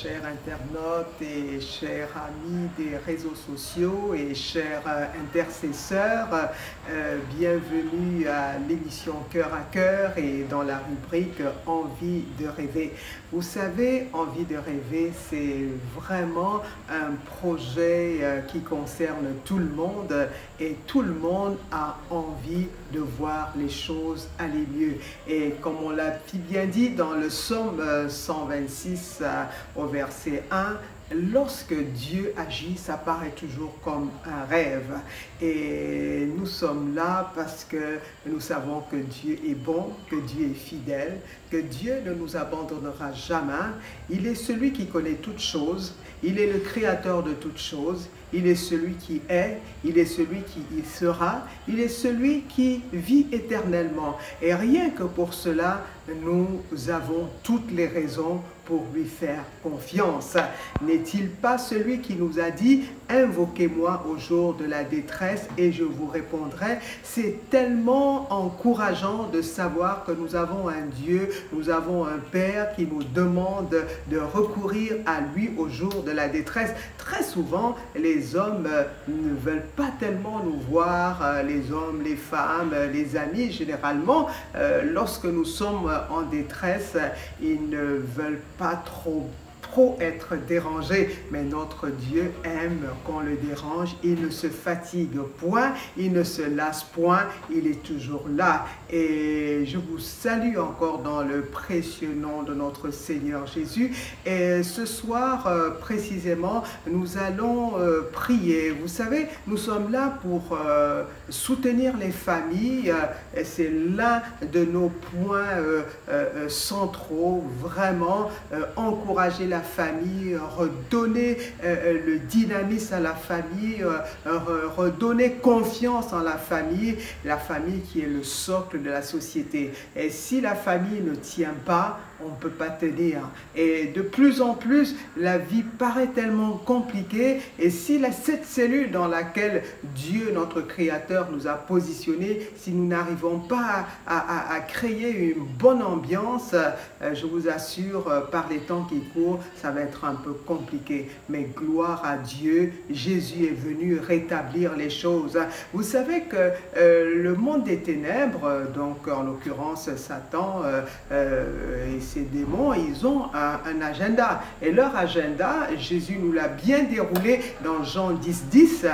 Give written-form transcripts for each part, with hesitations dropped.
chers internautes et chers amis des réseaux sociaux et chers intercesseurs, bienvenue à l'émission Cœur à Cœur et dans la rubrique Envie de rêver. Vous savez, Envie de rêver, c'est vraiment un projet qui concerne tout le monde et tout le monde a envie de voir les choses aller mieux. Et comme on l'a bien dit dans le psaume 126 au verset 1, lorsque Dieu agit, ça paraît toujours comme un rêve. Et nous sommes là parce que nous savons que Dieu est bon, que Dieu est fidèle, que Dieu ne nous abandonnera jamais. Il est celui qui connaît toutes choses. Il est le créateur de toutes choses. Il est celui qui est, il est celui qui y sera, il est celui qui vit éternellement. Et rien que pour cela, nous avons toutes les raisons pour lui faire confiance. N'est-il pas celui qui nous a dit « Invoquez-moi au jour de la détresse et je vous répondrai ». C'est tellement encourageant de savoir que nous avons un Dieu, nous avons un Père qui nous demande de recourir à lui au jour de la détresse. Très souvent, les hommes ne veulent pas tellement nous voir, les hommes, les femmes, les amis, généralement, lorsque nous sommes en détresse, ils ne veulent pas trop être dérangé, mais notre Dieu aime qu'on le dérange. Il ne se fatigue point, il ne se lasse point, il est toujours là. Et je vous salue encore dans le précieux nom de notre Seigneur Jésus. Et ce soir, précisément, nous allons prier. Vous savez, nous sommes là pour soutenir les familles. C'est l'un de nos points centraux, vraiment encourager la famille, redonner le dynamisme à la famille, redonner confiance en la famille qui est le socle de la société. Et si la famille ne tient pas, on ne peut pas tenir. Et de plus en plus, la vie paraît tellement compliquée. Et si cette cellule dans laquelle Dieu, notre Créateur, nous a positionnés, si nous n'arrivons pas à créer une bonne ambiance, je vous assure, par les temps qui courent, ça va être un peu compliqué. Mais gloire à Dieu, Jésus est venu rétablir les choses. Vous savez que le monde des ténèbres, donc en l'occurrence Satan et ses démons, ils ont un agenda. Et leur agenda, Jésus nous l'a bien déroulé dans Jean 10,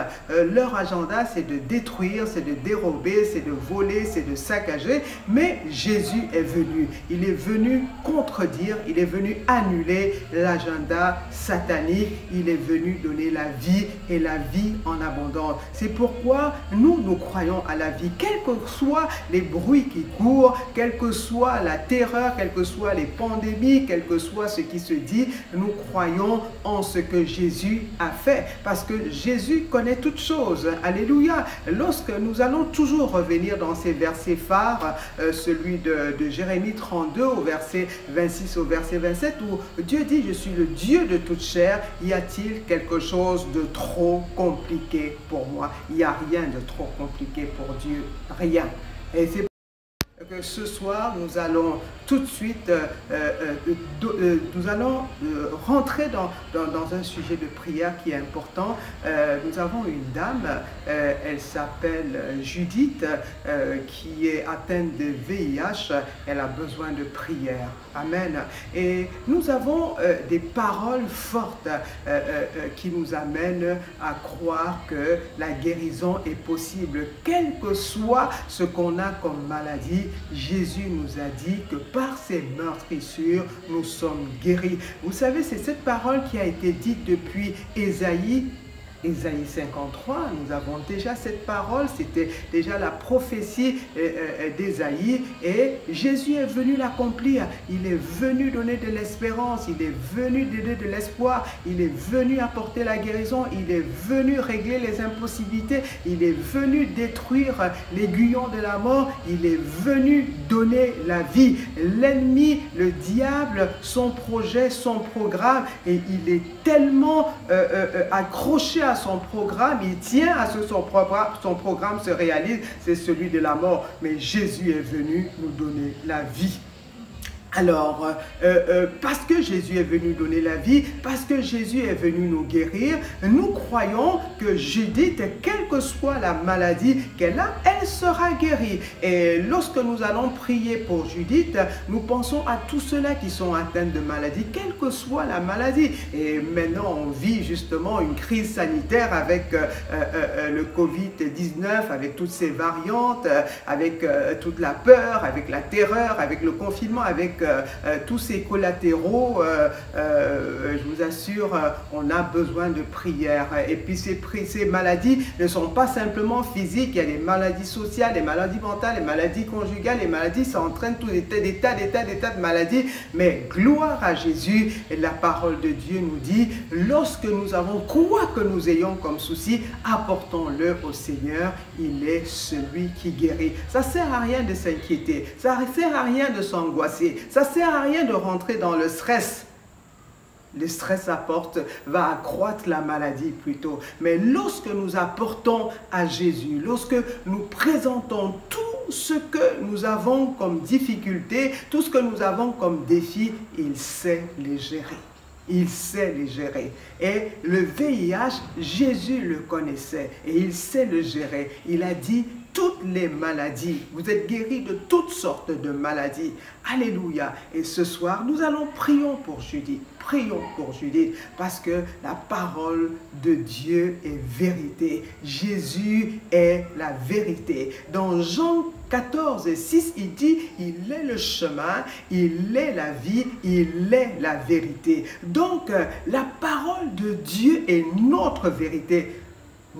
leur agenda, c'est de détruire, c'est de dérober, c'est de voler, c'est de saccager. Mais Jésus est venu. Il est venu contredire, il est venu annuler l'agenda satanique. Il est venu donner la vie et la vie en abondance. C'est pourquoi nous croyons à la vie, quels que soient les bruits qui courent, quelle que soit la terreur, quelles que soient les pandémies, quel que soit ce qui se dit, nous croyons en ce que Jésus a fait, parce que Jésus connaît toutes choses. Alléluia. Lorsque nous allons toujours revenir dans ces versets phares, celui de Jérémie 32 au verset 26 au verset 27, où Dieu dit « Je suis le Dieu de toute chair, y a-t-il quelque chose de trop compliqué pour moi ?» Il n'y a rien de trop compliqué pour Dieu, rien. Et c'est que ce soir, nous allons tout de suite nous allons rentrer dans un sujet de prière qui est important. Nous avons une dame, elle s'appelle Judith, qui est atteinte de VIH. Elle a besoin de prière. Amen. Et nous avons des paroles fortes qui nous amènent à croire que la guérison est possible. Quel que soit ce qu'on a comme maladie, Jésus nous a dit que par ses meurtrissures, nous sommes guéris. Vous savez, c'est cette parole qui a été dite depuis Ésaïe 53, nous avons déjà cette parole, c'était déjà la prophétie d'Ésaïe et Jésus est venu l'accomplir. Il est venu donner de l'espérance, il est venu donner de l'espoir, il est venu apporter la guérison, il est venu régler les impossibilités, il est venu détruire l'aiguillon de la mort, il est venu donner la vie. L'ennemi, le diable, son projet, son programme, et il est tellement accroché à son programme, il tient à ce que son programme se réalise, c'est celui de la mort. Mais Jésus est venu nous donner la vie. Alors, parce que Jésus est venu donner la vie, parce que Jésus est venu nous guérir, nous croyons que Judith, quelle que soit la maladie qu'elle a, elle sera guérie. Et lorsque nous allons prier pour Judith, nous pensons à tous ceux-là qui sont atteints de maladie, quelle que soit la maladie. Et maintenant, on vit justement une crise sanitaire avec le Covid-19, avec toutes ces variantes, avec toute la peur, avec la terreur, avec le confinement, avec tous ces collatéraux. Je vous assure, on a besoin de prière. Et puis ces maladies ne sont pas simplement physiques, il y a des maladies sociales, des maladies mentales, des maladies conjugales, les maladies, ça entraîne tous des tas de maladies. Mais gloire à Jésus, et la parole de Dieu nous dit, lorsque nous avons quoi que nous ayons comme souci, apportons-le au Seigneur, il est celui qui guérit. Ça ne sert à rien de s'inquiéter, ça ne sert à rien de s'angoisser, ça ne sert à rien de rentrer dans le stress. Le stress va accroître la maladie plutôt. Mais lorsque nous apportons à Jésus, lorsque nous présentons tout ce que nous avons comme difficulté, tout ce que nous avons comme défi, il sait les gérer. Il sait les gérer. Et le VIH, Jésus le connaissait et il sait le gérer. Il a dit, toutes les maladies, vous êtes guéris de toutes sortes de maladies. Alléluia. Et ce soir, nous allons prier pour Judith. Prions pour Judith parce que la parole de Dieu est vérité. Jésus est la vérité. Dans Jean 14 et 6, il dit, il est le chemin, il est la vie, il est la vérité. Donc, la parole de Dieu est notre vérité.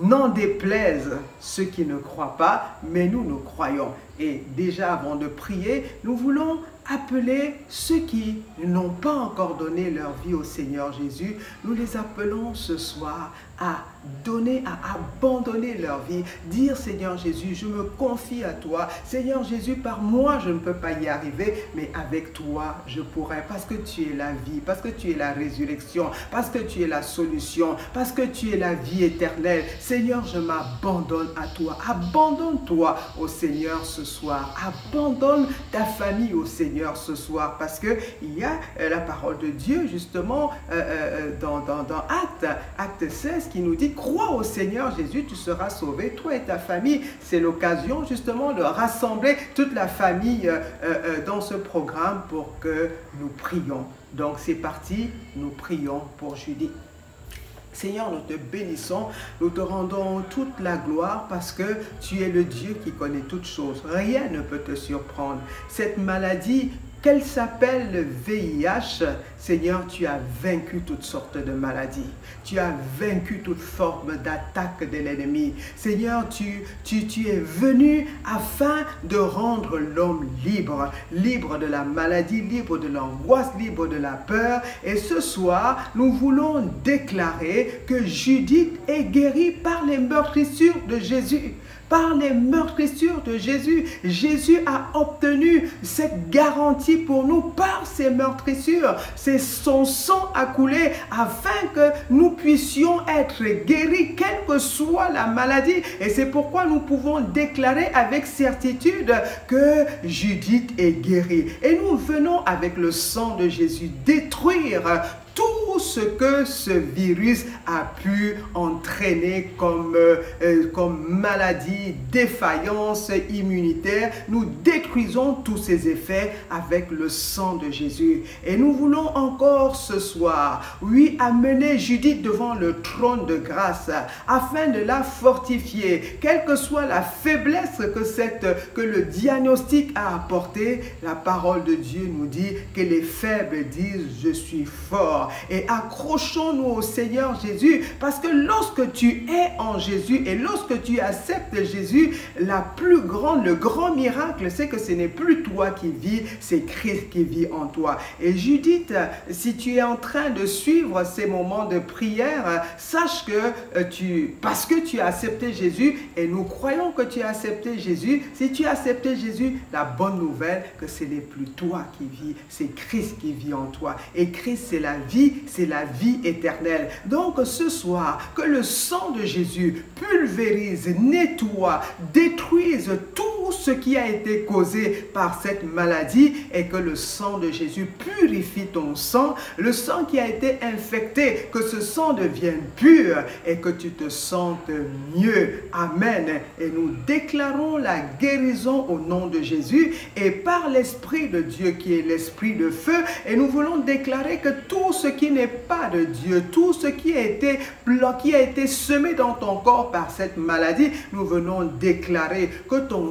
N'en déplaise ceux qui ne croient pas, mais nous croyons. Et déjà, avant de prier, nous voulons appeler ceux qui n'ont pas encore donné leur vie au Seigneur Jésus. Nous les appelons ce soir à donner, à abandonner leur vie. Dire, Seigneur Jésus, je me confie à toi. Seigneur Jésus, par moi, je ne peux pas y arriver, mais avec toi, je pourrai. Parce que tu es la vie, parce que tu es la résurrection, parce que tu es la solution, parce que tu es la vie éternelle. Seigneur, je m'abandonne à toi. Abandonne-toi au Seigneur ce soir. Abandonne ta famille au Seigneur ce soir. Parce qu'il y a la parole de Dieu, justement, dans Acte 16, qui nous dit, crois au Seigneur Jésus, tu seras sauvé, toi et ta famille. C'est l'occasion justement de rassembler toute la famille dans ce programme pour que nous prions. Donc c'est parti, nous prions pour Judith. Seigneur, nous te bénissons, nous te rendons toute la gloire parce que tu es le Dieu qui connaît toutes choses. Rien ne peut te surprendre. Cette maladie, qu'elle s'appelle le VIH, Seigneur, tu as vaincu toutes sortes de maladies. Tu as vaincu toute forme d'attaque de l'ennemi. Seigneur, tu es venu afin de rendre l'homme libre. Libre de la maladie, libre de l'angoisse, libre de la peur. Et ce soir, nous voulons déclarer que Judith est guérie par les meurtrissures de Jésus. Par les meurtrissures de Jésus. Jésus a obtenu cette garantie pour nous par ses meurtrissures. C'est son sang a coulé afin que nous puissions être guéris, quelle que soit la maladie. Et c'est pourquoi nous pouvons déclarer avec certitude que Judith est guérie. Et nous venons avec le sang de Jésus détruire tout ce que ce virus a pu entraîner comme maladie, défaillance immunitaire. Nous détruisons tous ces effets avec le sang de Jésus. Et nous voulons encore ce soir, oui, amener Judith devant le trône de grâce afin de la fortifier. Quelle que soit la faiblesse que le diagnostic a apporté, la parole de Dieu nous dit que les faibles disent « je suis fort ». Et accrochons-nous au Seigneur Jésus parce que lorsque tu es en Jésus et lorsque tu acceptes Jésus, le grand miracle, c'est que ce n'est plus toi qui vis, c'est Christ qui vit en toi. Et Judith, si tu es en train de suivre ces moments de prière, sache que parce que tu as accepté Jésus, et nous croyons que tu as accepté Jésus, si tu as accepté Jésus, la bonne nouvelle, que ce n'est plus toi qui vis, c'est Christ qui vit en toi. Et Christ, c'est la vie, c'est la vie éternelle. Donc ce soir, que le sang de Jésus pulvérise, nettoie, détruise tout tout ce qui a été causé par cette maladie et que le sang de Jésus purifie ton sang, le sang qui a été infecté, que ce sang devienne pur et que tu te sentes mieux. Amen. Et nous déclarons la guérison au nom de Jésus et par l'Esprit de Dieu qui est l'Esprit de feu, et nous voulons déclarer que tout ce qui n'est pas de Dieu, tout ce qui a été semé dans ton corps par cette maladie, nous venons déclarer que ton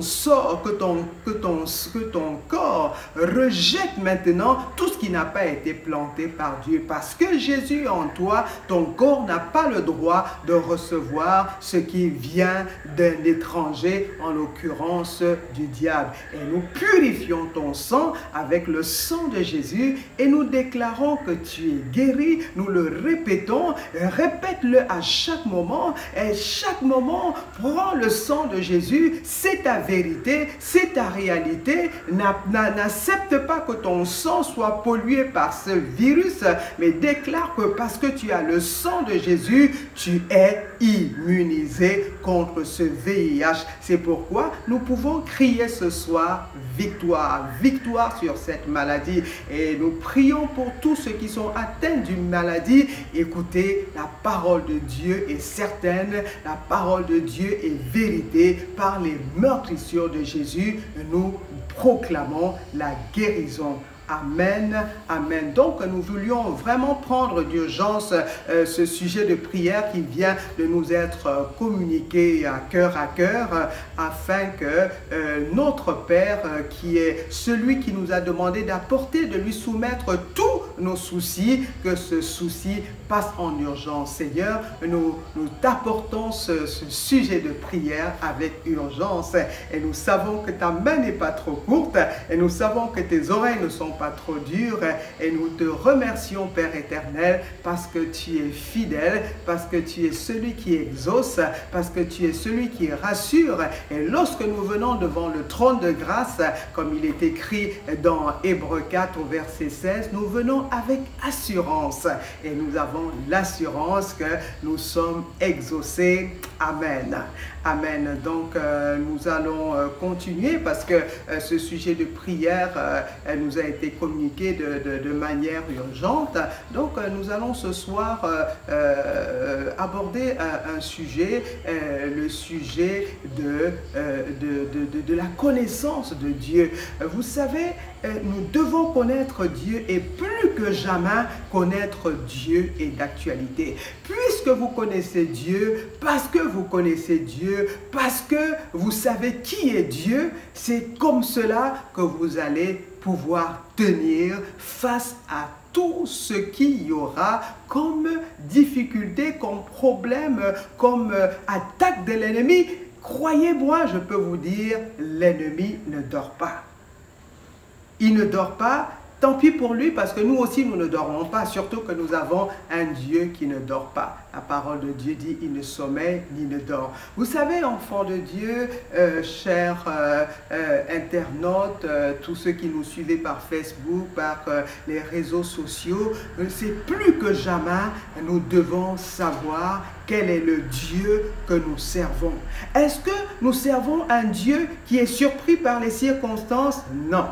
corps rejette maintenant tout ce qui n'a pas été planté par Dieu, parce que Jésus en toi, ton corps n'a pas le droit de recevoir ce qui vient d'un étranger, en l'occurrence du diable. Et nous purifions ton sang avec le sang de Jésus et nous déclarons que tu es guéri. Nous le répétons, répète-le à chaque moment, et chaque moment prends le sang de Jésus, c'est ta vérité, c'est ta réalité. N'accepte pas que ton sang soit pollué par ce virus, mais déclare que parce que tu as le sang de Jésus, tu es immunisé contre ce VIH. C'est pourquoi nous pouvons crier ce soir victoire, victoire sur cette maladie. Et nous prions pour tous ceux qui sont atteints d'une maladie. Écoutez, la parole de Dieu est certaine, la parole de Dieu est vérité. Par les meurtrissures de Jésus, nous proclamons la guérison. Amen, amen. Donc, nous voulions vraiment prendre d'urgence ce sujet de prière qui vient de nous être communiqué à cœur, afin que notre Père, qui est celui qui nous a demandé d'apporter, de lui soumettre tous nos soucis, que ce souci passe en urgence. Seigneur, nous t'apportons ce sujet de prière avec urgence, et nous savons que ta main n'est pas trop courte, et nous savons que tes oreilles ne sont pas trop dures, et nous te remercions, Père éternel, parce que tu es fidèle, parce que tu es celui qui exauce, parce que tu es celui qui rassure. Et lorsque nous venons devant le trône de grâce, comme il est écrit dans Hébreux 4 au verset 16, nous venons avec assurance, et nous avons l'assurance que nous sommes exaucés. Amen. Amen. Donc, nous allons continuer parce que ce sujet de prière nous a été communiqué de manière urgente. Donc, nous allons ce soir aborder un sujet, le sujet de la connaissance de Dieu. Vous savez, nous devons connaître Dieu, et plus que jamais, connaître Dieu est d'actualité. Puisque vous connaissez Dieu, parce que vous connaissez Dieu, parce que vous savez qui est Dieu, c'est comme cela que vous allez pouvoir tenir face à tout ce qu'il y aura comme difficulté, comme problème, comme attaque de l'ennemi. Croyez-moi, je peux vous dire, l'ennemi ne dort pas. Il ne dort pas. Tant pis pour lui, parce que nous aussi, nous ne dormons pas, surtout que nous avons un Dieu qui ne dort pas. La parole de Dieu dit, il ne sommeille ni ne dort. Vous savez, enfants de Dieu, chers internautes, tous ceux qui nous suivez par Facebook, par les réseaux sociaux, c'est plus que jamais, nous devons savoir quel est le Dieu que nous servons. Est-ce que nous servons un Dieu qui est surpris par les circonstances? Non.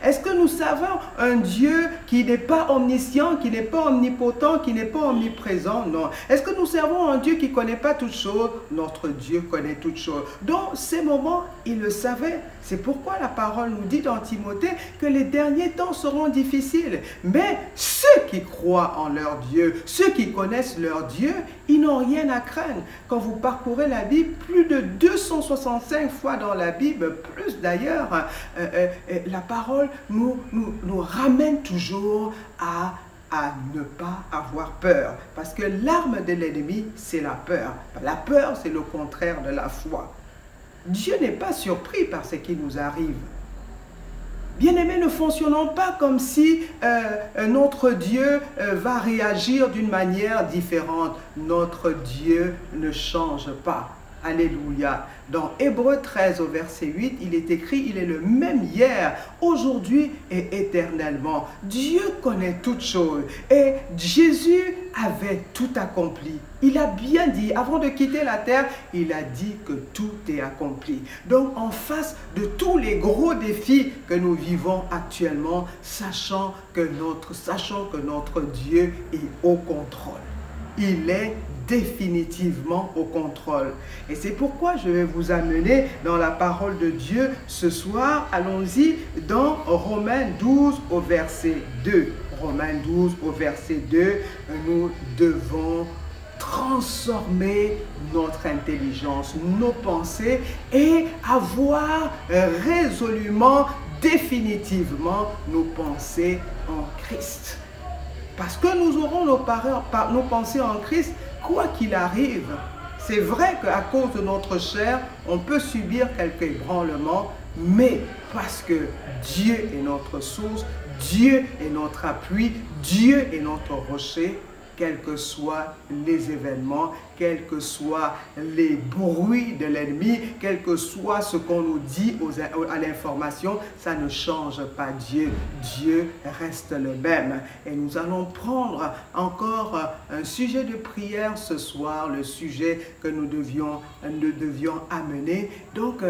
Est-ce que nous savons un Dieu qui n'est pas omniscient, qui n'est pas omnipotent, qui n'est pas omniprésent? Non. Est-ce que nous servons un Dieu qui ne connaît pas toutes choses? Notre Dieu connaît toutes choses. Dans ces moments, il le savait. C'est pourquoi la parole nous dit dans Timothée que les derniers temps seront difficiles. Mais ceux qui croient en leur Dieu, ceux qui connaissent leur Dieu, ils n'ont rien à craindre. Quand vous parcourez la Bible, plus de 265 fois dans la Bible, plus d'ailleurs, la parole nous ramène toujours à ne pas avoir peur. Parce que l'arme de l'ennemi, c'est la peur. La peur, c'est le contraire de la foi. Dieu n'est pas surpris par ce qui nous arrive. Bien-aimés, ne fonctionnons pas comme si notre Dieu va réagir d'une manière différente. Notre Dieu ne change pas. Alléluia. Dans Hébreux 13 au verset 8, il est écrit, il est le même hier, aujourd'hui et éternellement. Dieu connaît toutes choses. Et Jésus avait tout accompli. Il a bien dit, avant de quitter la terre, il a dit que tout est accompli. Donc, en face de tous les gros défis que nous vivons actuellement, sachant que notre Dieu est au contrôle. Il est définitivement au contrôle. Et c'est pourquoi je vais vous amener dans la parole de Dieu ce soir. Allons-y dans Romains 12 au verset 2. Romains 12 au verset 2, nous devons transformer notre intelligence, nos pensées et avoir résolument, définitivement nos pensées en Christ. Parce que nous aurons nos pensées en Christ, quoi qu'il arrive. C'est vrai qu'à cause de notre chair, on peut subir quelques ébranlements, mais parce que Dieu est notre source, Dieu est notre appui, Dieu est notre rocher, quels que soient les événements, quels que soient les bruits de l'ennemi, quel que soit ce qu'on nous dit à l'information, ça ne change pas Dieu. Dieu reste le même. Et nous allons prendre encore un sujet de prière ce soir, le sujet que nous devions amener. Donc,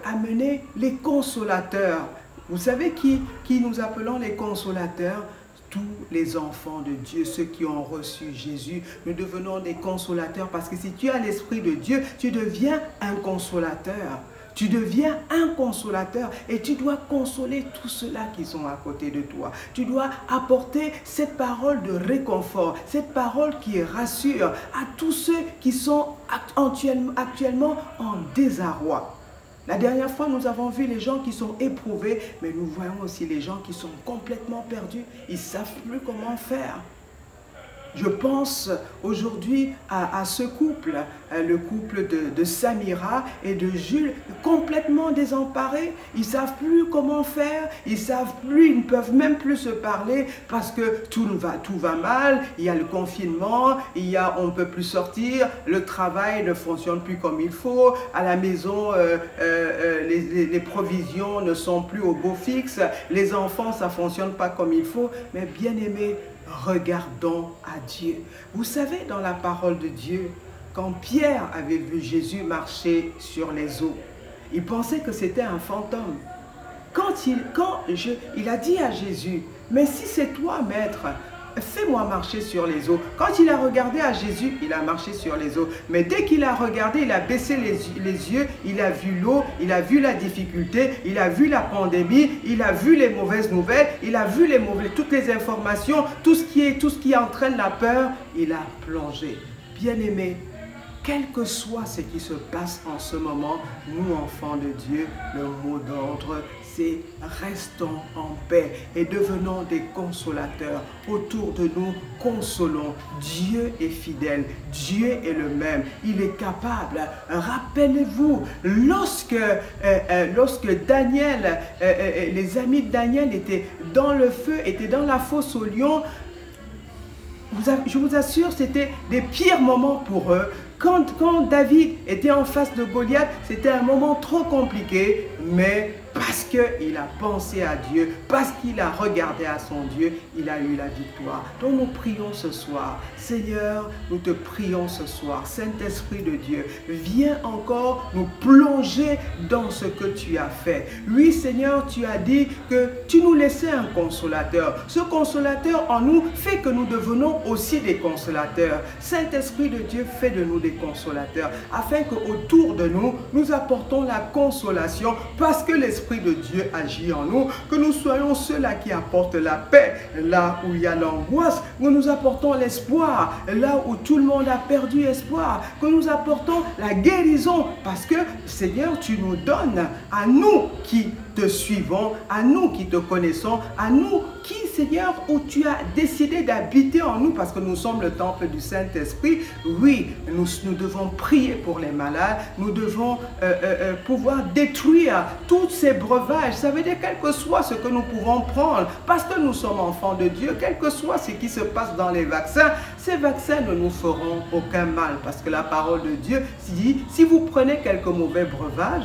amener les consolateurs. Vous savez qui nous appelons les consolateurs? Tous les enfants de Dieu, ceux qui ont reçu Jésus, nous devenons des consolateurs parce que si tu as l'Esprit de Dieu, tu deviens un consolateur. Tu deviens un consolateur et tu dois consoler tous ceux-là qui sont à côté de toi. Tu dois apporter cette parole de réconfort, cette parole qui rassure à tous ceux qui sont actuellement en désarroi. La dernière fois, nous avons vu les gens qui sont éprouvés, mais nous voyons aussi les gens qui sont complètement perdus. Ils ne savent plus comment faire. Je pense aujourd'hui à ce couple, le couple de Samira et de Jules, complètement désemparés. Ils ne savent plus comment faire, ils ne peuvent même plus se parler parce que tout va mal, il y a le confinement, on ne peut plus sortir, le travail ne fonctionne plus comme il faut, à la maison, les provisions ne sont plus au beau fixe, les enfants, ça ne fonctionne pas comme il faut, mais bien aimés, regardons à Dieu. Vous savez, dans la parole de Dieu, quand Pierre avait vu Jésus marcher sur les eaux, il pensait que c'était un fantôme. Il a dit à Jésus, mais si c'est toi, maître, fais-moi marcher sur les eaux. Quand il a regardé à Jésus, il a marché sur les eaux. Mais dès qu'il a regardé, il a baissé les yeux, il a vu l'eau, il a vu la difficulté, il a vu la pandémie, il a vu les mauvaises nouvelles, il a vu toutes les informations, tout ce qui entraîne la peur, il a plongé. Bien-aimé, quel que soit ce qui se passe en ce moment, nous, enfants de Dieu, le mot d'ordre, c'est restons en paix et devenons des consolateurs. Autour de nous, consolons. Dieu est fidèle, Dieu est le même, il est capable. Rappelez-vous, lorsque Daniel, les amis de Daniel étaient dans le feu, étaient dans la fosse aux lions, je vous assure, c'était des pires moments pour eux. Quand David était en face de Goliath, c'était un moment trop compliqué, mais parce qu'il a pensé à Dieu, parce qu'il a regardé à son Dieu, il a eu la victoire. Donc nous prions ce soir. Seigneur, nous te prions ce soir. Saint-Esprit de Dieu, viens encore nous plonger dans ce que tu as fait. Oui, Seigneur, tu as dit que tu nous laissais un consolateur. Ce consolateur en nous fait que nous devenons aussi des consolateurs. Saint-Esprit de Dieu, fais de nous des consolateurs, afin qu'autour de nous, nous apportons la consolation, parce que l'Esprit de Dieu agit en nous, que nous soyons ceux-là qui apportent la paix, là où il y a l'angoisse, que nous apportons l'espoir, là où tout le monde a perdu espoir, que nous apportons la guérison, parce que Seigneur, tu nous donnes à nous qui te suivons, à nous qui te connaissons, à nous qui, Seigneur, où tu as décidé d'habiter en nous, parce que nous sommes le temple du Saint-Esprit. Oui, nous devons prier pour les malades, nous devons pouvoir détruire tous ces breuvages. Ça veut dire quel que soit ce que nous pouvons prendre, parce que nous sommes enfants de Dieu, quel que soit ce qui se passe dans les vaccins, ces vaccins ne nous feront aucun mal, parce que la parole de Dieu dit, si vous prenez quelques mauvais breuvages,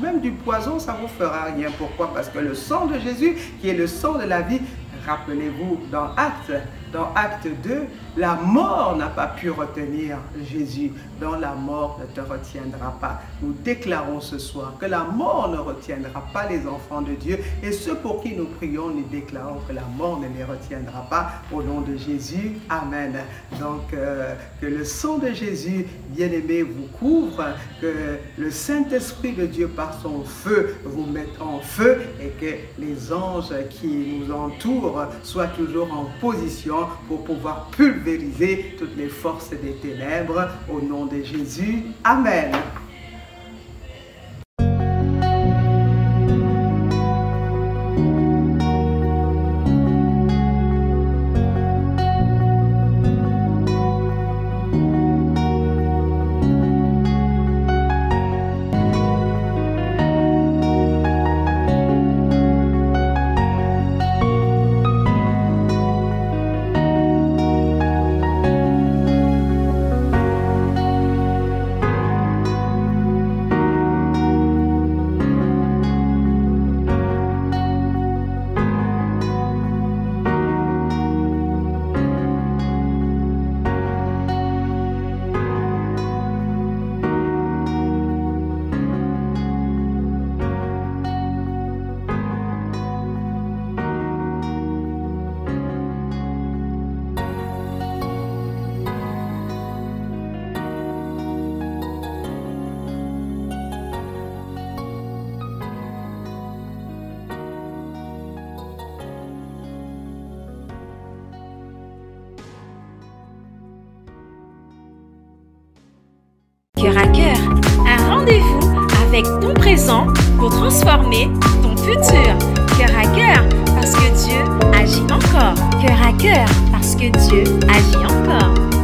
même du poison, ça ne vous fera rien. Pourquoi? Parce que le sang de Jésus, qui est le sang de la vie, Rappelez-vous, dans Acte 2, la mort n'a pas pu retenir Jésus. Dans la mort ne te retiendra pas. Nous déclarons ce soir que la mort ne retiendra pas les enfants de Dieu. Et ceux pour qui nous prions, nous déclarons que la mort ne les retiendra pas. Au nom de Jésus, Amen. Donc, que le sang de Jésus, bien-aimé, vous couvre. Que le Saint-Esprit de Dieu, par son feu, vous mette en feu. Et que les anges qui nous entourent soient toujours en position pour pouvoir pulvériser toutes les forces des ténèbres. Au nom de Jésus, Amen. Cœur à cœur, un rendez-vous avec ton présent pour transformer ton futur. Cœur à cœur, parce que Dieu agit encore. Cœur à cœur, parce que Dieu agit encore.